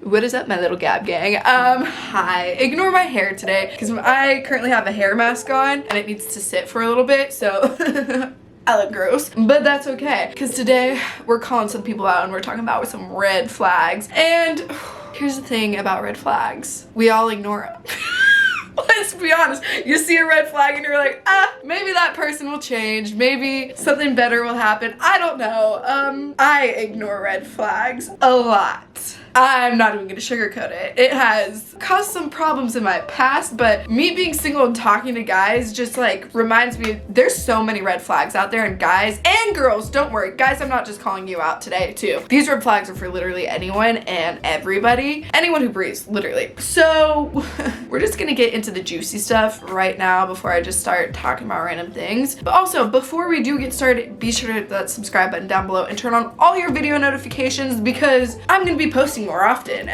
What is up, my little Gab gang? Hi. Ignore my hair today because I currently have a hair mask on and it needs to sit for a little bit, so I look gross. But that's okay, because today we're calling some people out and we're talking about some red flags. And here's the thing about red flags. We all ignore them. Let's be honest. You see a red flag and you're like, maybe that person will change. Maybe something better will happen. I don't know. I ignore red flags a lot. I'm not even gonna sugarcoat it. It has caused some problems in my past, but me being single and talking to guys just like reminds me there's so many red flags out there, and guys and girls, don't worry. Guys, I'm not just calling you out today too. These red flags are for literally anyone and everybody. Anyone who breathes, literally. So we're just gonna get into the juicy stuff right now before I just start talking about random things. But also, before we do get started, be sure to hit that subscribe button down below and turn on all your video notifications because I'm gonna be posting more often,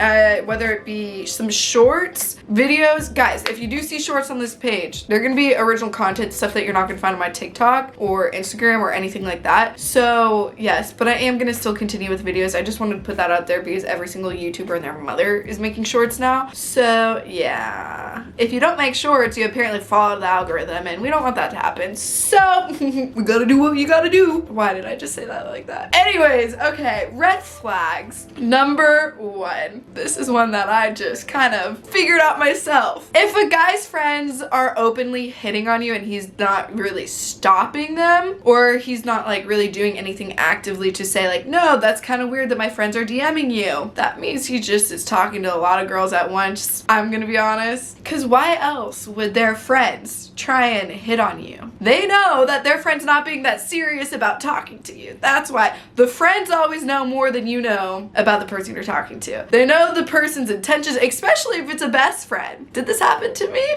whether it be some shorts, videos. Guys, if you do see shorts on this page, they're gonna be original content, stuff that you're not gonna find on my TikTok or Instagram or anything like that. So yes, but I am gonna still continue with videos. I just wanted to put that out there because every single YouTuber and their mother is making shorts now. So yeah, if you don't make shorts, you apparently follow the algorithm, and we don't want that to happen. So we gotta do what you gotta do. Why did I just say that like that? Anyways, okay, red flags. Number one. This is one that I just kind of figured out myself. If a guy's friends are openly hitting on you and he's not really stopping them, or he's not like really doing anything actively to say like, no, that's kind of weird that my friends are DMing you, that means he just is talking to a lot of girls at once. I'm gonna be honest, because why else would their friends try and hit on you? They know that their friend's not being that serious about talking to you. That's why the friends always know more than you know about the person you're talking to. They know the person's intentions, especially if it's a best friend. Did this happen to me?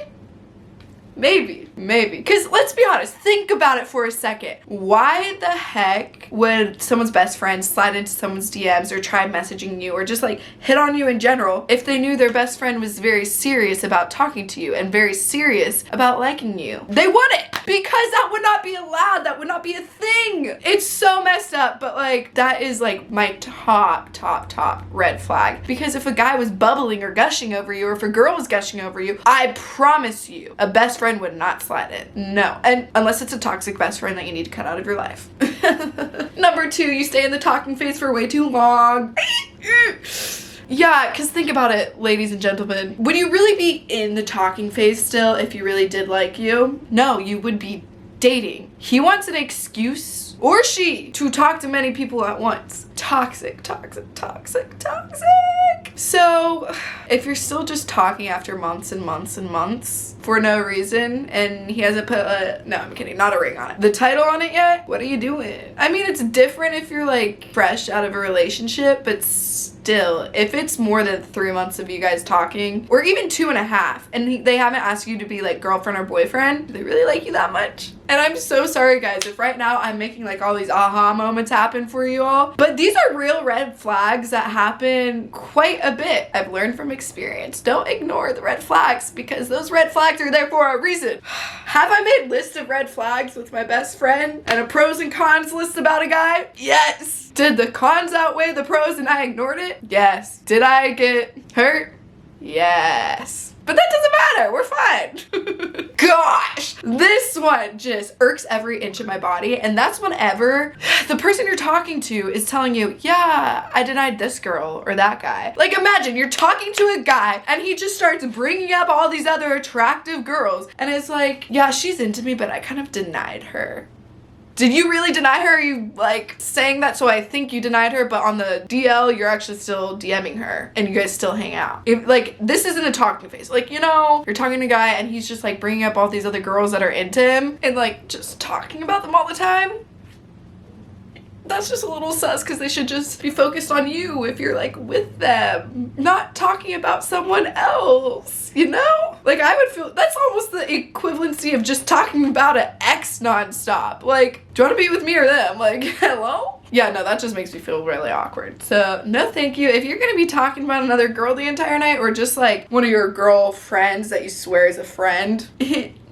Maybe. Because let's be honest, think about it for a second. Why the heck would someone's best friend slide into someone's DMs or try messaging you or just like hit on you in general if they knew their best friend was very serious about talking to you and very serious about liking you? They wouldn't, because that would not be allowed. That would not be a thing. It's so messed up, but like that is like my top red flag. Because if a guy was bubbling or gushing over you, or if a girl was gushing over you, I promise you a best friend would not slide in. No. And unless it's a toxic best friend that you need to cut out of your life. Number two, you stay in the talking phase for way too long. Yeah, because think about it, ladies and gentlemen. Would you really be in the talking phase still if you really did like you? No, you would be dating. He wants an excuse, or she, to talk to many people at once. Toxic. So if you're still just talking after months and months and months for no reason, and he hasn't put no, I'm kidding, not a ring on it, the title on it yet, what are you doing? I mean, it's different if you're like fresh out of a relationship, but still, if it's more than 3 months of you guys talking, or even 2.5, and they haven't asked you to be like girlfriend or boyfriend, do they really like you that much? And I'm so sorry guys if right now I'm making like all these aha moments happen for you all, but these are real red flags that happen quite a bit. I've learned from experience. Don't ignore the red flags, because those red flags are there for a reason. Have I made lists of red flags with my best friend and a pros and cons list about a guy? Yes. Did the cons outweigh the pros and I ignored it? Yes. Did I get hurt? Yes. But that doesn't matter, we're fine. Gosh, this one just irks every inch of my body, and that's whenever the person you're talking to is telling you, yeah, I denied this girl or that guy. Like imagine you're talking to a guy and he just starts bringing up all these other attractive girls, and it's like, yeah, she's into me, but I kind of denied her. Did you really deny her? Are you like saying that so I think you denied her, but on the DL you're actually still DMing her and you guys still hang out? If like this isn't a talking phase, like, you know, you're talking to a guy and he's just like bringing up all these other girls that are into him and like just talking about them all the time. That's just a little sus, because they should just be focused on you if you're like with them, not talking about someone else, you know? Like I would feel that's almost the equivalency of just talking about an ex nonstop. Like, do you want to be with me or them? Like, hello? Yeah, no, that just makes me feel really awkward. So no thank you. If you're gonna be talking about another girl the entire night, or just like one of your girl friends that you swear is a friend,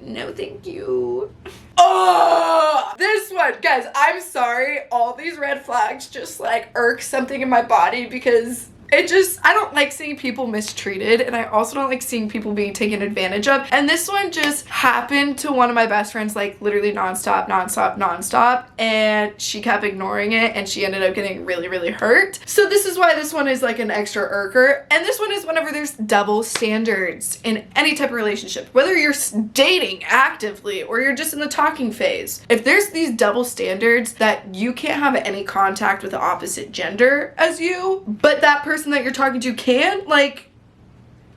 no thank you. Oh, this one, guys, I'm sorry, all these red flags just like irk something in my body, because I don't like seeing people mistreated, and I also don't like seeing people being taken advantage of. And this one just happened to one of my best friends, like literally nonstop, and she kept ignoring it, and she ended up getting really, really hurt. So this is why this one is like an extra irker. And this one is whenever there's double standards in any type of relationship, whether you're dating actively or you're just in the talking phase. If there's these double standards that you can't have any contact with the opposite gender as you, but that person that you're talking to can, like,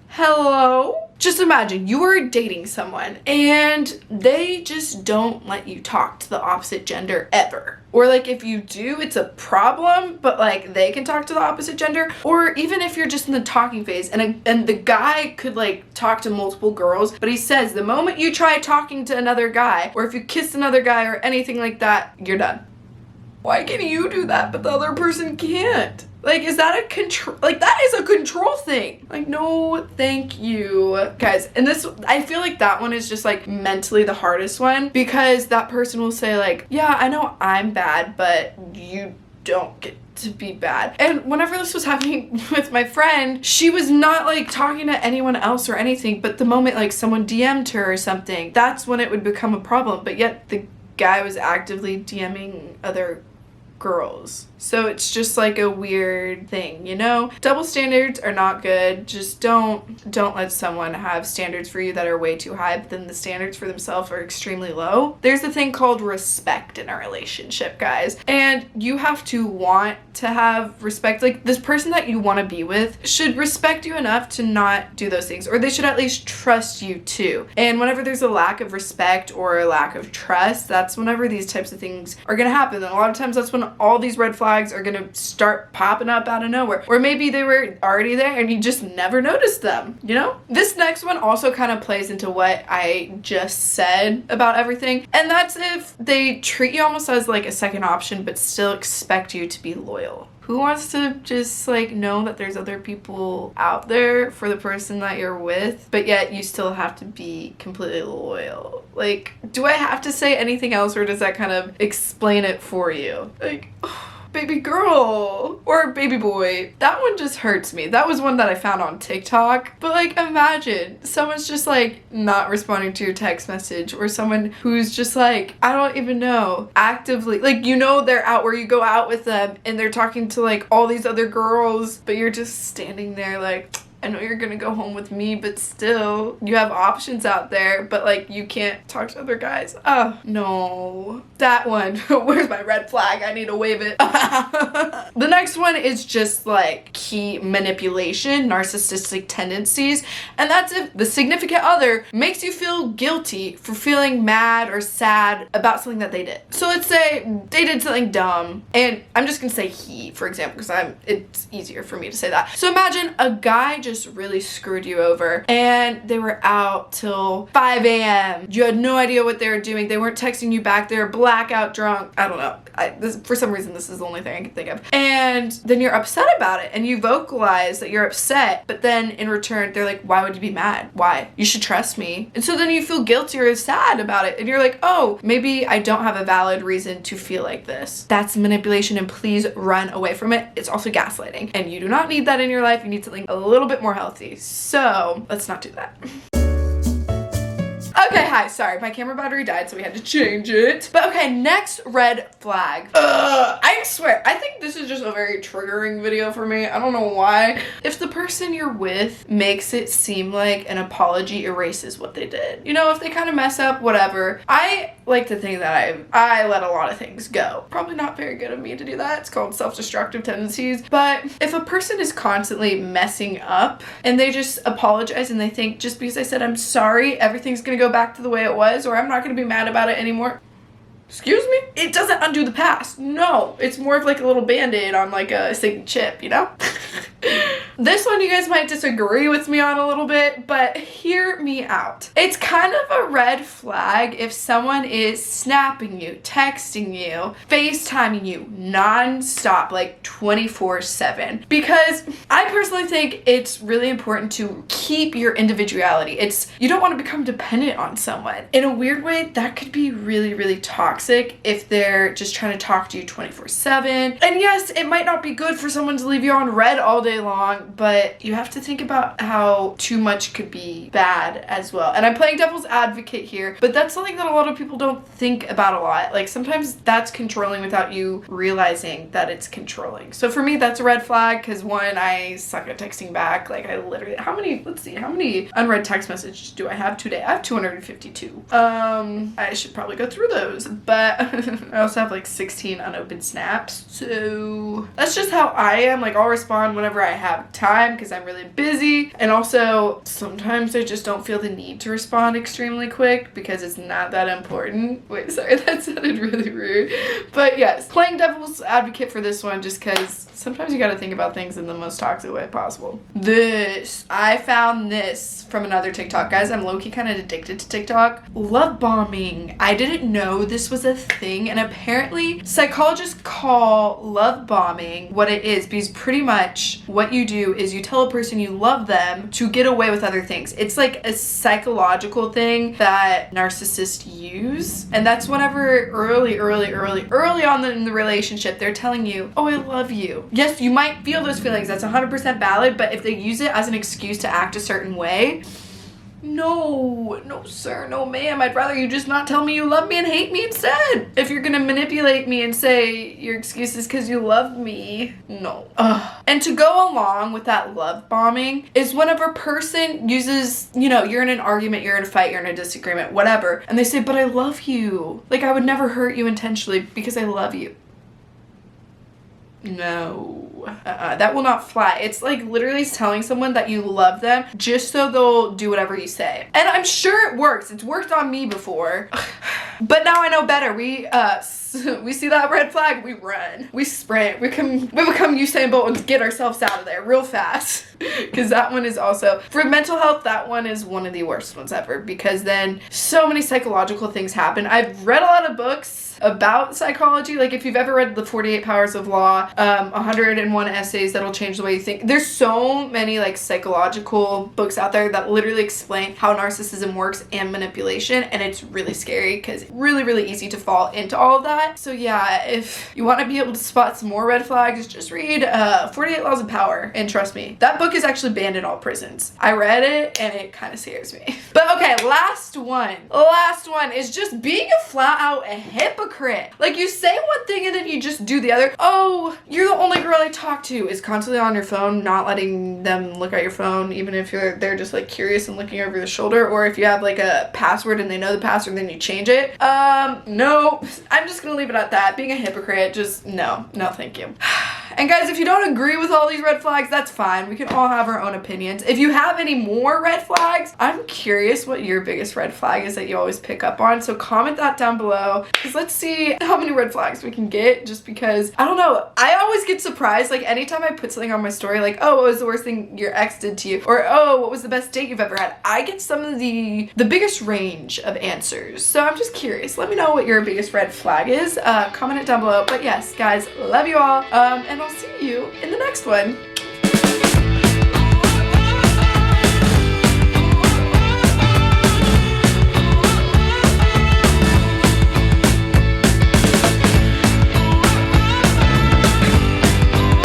hello? Just imagine you are dating someone and they just don't let you talk to the opposite gender ever. Or like if you do, it's a problem, but like they can talk to the opposite gender. Or even if you're just in the talking phase and the guy could like talk to multiple girls, but he says the moment you try talking to another guy, or if you kiss another guy or anything like that, you're done. Why can you do that but the other person can't? Like, is that a control? Like, that is a control thing. Like, no, thank you. Guys, and this, I feel like that one is just like mentally the hardest one, because that person will say like, yeah, I know I'm bad, but you don't get to be bad. And whenever this was happening with my friend, she was not like talking to anyone else or anything, but the moment like someone DM'd her or something, that's when it would become a problem. But yet the guy was actively DMing other girls. So it's just like a weird thing, you know? Double standards are not good. Just don't let someone have standards for you that are way too high, but then the standards for themselves are extremely low. There's a thing called respect in a relationship, guys. And you have to want to have respect. Like, this person that you want to be with should respect you enough to not do those things, or they should at least trust you too. And whenever there's a lack of respect or a lack of trust, that's whenever these types of things are gonna happen. And a lot of times that's when all these red flags are gonna start popping up out of nowhere. Or maybe they were already there and you just never noticed them, you know? This next one also kind of plays into what I just said about everything. And that's if they treat you almost as like a second option, but still expect you to be loyal. Who wants to just like know that there's other people out there for the person that you're with, but yet you still have to be completely loyal? Like, do I have to say anything else, or does that kind of explain it for you? Like, baby girl or baby boy, that one just hurts me. That was one that I found on TikTok. But like, imagine someone's just like not responding to your text message, or someone who's just like, I don't even know, actively, like, you know, they're out where you go out with them and they're talking to like all these other girls, but you're just standing there like, I know you're gonna go home with me, but still, you have options out there, but like, you can't talk to other guys. Oh, no. That one. Where's my red flag? I need to wave it. The next one is just like key manipulation, narcissistic tendencies, and that's if the significant other makes you feel guilty for feeling mad or sad about something that they did. So let's say they did something dumb, and I'm just gonna say he, for example, because it's easier for me to say that. So imagine a guy just really screwed you over and they were out till 5 a.m. You had no idea what they were doing. They weren't texting you back. They were blackout drunk. I don't know. For some reason, this is the only thing I can think of. And then you're upset about it and you vocalize that you're upset, but then in return, they're like, why would you be mad? Why? You should trust me. And so then you feel guilty or sad about it. And you're like, oh, maybe I don't have a valid reason to feel like this. That's manipulation, and please run away from it. It's also gaslighting, and you do not need that in your life. You need something a little bit more healthy. So let's not do that. Okay, hi, sorry, my camera battery died, so we had to change it. But okay, next red flag. I swear, I think this is just a very triggering video for me. I don't know why. If the person you're with makes it seem like an apology erases what they did. You know, if they kind of mess up, whatever. I like to think that I let a lot of things go. Probably not very good of me to do that. It's called self-destructive tendencies. But if a person is constantly messing up and they just apologize and they think, just because I said I'm sorry, everything's gonna go back to the way it was, or I'm not gonna be mad about it anymore. Excuse me? It doesn't undo the past. No, it's more of like a little band-aid on like a sinking chip, you know? This one you guys might disagree with me on a little bit, but hear me out. It's kind of a red flag if someone is snapping you, texting you, FaceTiming you non-stop, like 24/7. Because I personally think it's really important to keep your individuality. You don't want to become dependent on someone. In a weird way, that could be really, really toxic if they're just trying to talk to you 24/7. And yes, it might not be good for someone to leave you on red all day long, but you have to think about how too much could be bad as well. And I'm playing devil's advocate here, but that's something that a lot of people don't think about a lot. Like sometimes that's controlling without you realizing that it's controlling. So for me, that's a red flag because one, I suck at texting back. Like I literally, how many unread text messages do I have today? I have 252. I should probably go through those, but I also have like 16 unopened snaps. So that's just how I am. Like I'll respond whenever I have time because I'm really busy. And also sometimes I just don't feel the need to respond extremely quick because it's not that important. Wait, sorry, that sounded really rude. But yes, playing devil's advocate for this one just because sometimes you got to think about things in the most toxic way possible. I found this from another TikTok. Guys, I'm low-key kind of addicted to TikTok. Love bombing. I didn't know this was a thing, and apparently psychologists call love bombing what it is because pretty much what you do is you tell a person you love them to get away with other things. It's like a psychological thing that narcissists use, and that's whenever early on in the relationship they're telling you, oh, I love you. Yes, you might feel those feelings. That's 100% valid, but if they use it as an excuse to act a certain way, no sir, no ma'am, I'd rather you just not tell me you love me and hate me instead. If you're gonna manipulate me and say your excuse is because you love me, no. And to go along with that love bombing is whenever a person uses, you're in an argument, you're in a fight, you're in a disagreement, whatever, and they say, but I love you. Like I would never hurt you intentionally because I love you. No. That will not fly. It's like literally telling someone that you love them just so they'll do whatever you say. And I'm sure it works. It's worked on me before. But now I know better. We see that red flag, we run. We sprint. We become Usain Bolt and get ourselves out of there real fast. Because that one is also, for mental health, that one is one of the worst ones ever. Because then so many psychological things happen. I've read a lot of books about psychology. Like if you've ever read The 48 Powers of Law, 101 essays that'll change the way you think. There's so many like psychological books out there that literally explain how narcissism works and manipulation. And it's really scary because it's really, really easy to fall into all of that. So yeah, if you want to be able to spot some more red flags, just read 48 Laws of Power. And trust me, that book is actually banned in all prisons. I read it and it kind of scares me. But okay, last one is just being a flat out a hypocrite. Like you say one thing and then you just do the other. Oh, you're the only girl I talk to is constantly on your phone, not letting them look at your phone, even if they're just like curious and looking over your shoulder, or if you have like a password and they know the password then you change it. No, I'm just gonna leave it at that. Being a hypocrite, just no thank you. And guys, if you don't agree with all these red flags, that's fine. We can all have our own opinions. If you have any more red flags, I'm curious what your biggest red flag is that you always pick up on. So comment that down below because let's see how many red flags we can get, just because, I don't know, I always get surprised. Like anytime I put something on my story, like, oh, what was the worst thing your ex did to you? Or, oh, what was the best date you've ever had? I get some of the biggest range of answers. So I'm just curious. Let me know what your biggest red flag is. Comment it down below. But yes, guys, love you all. And I'll see you in the next one.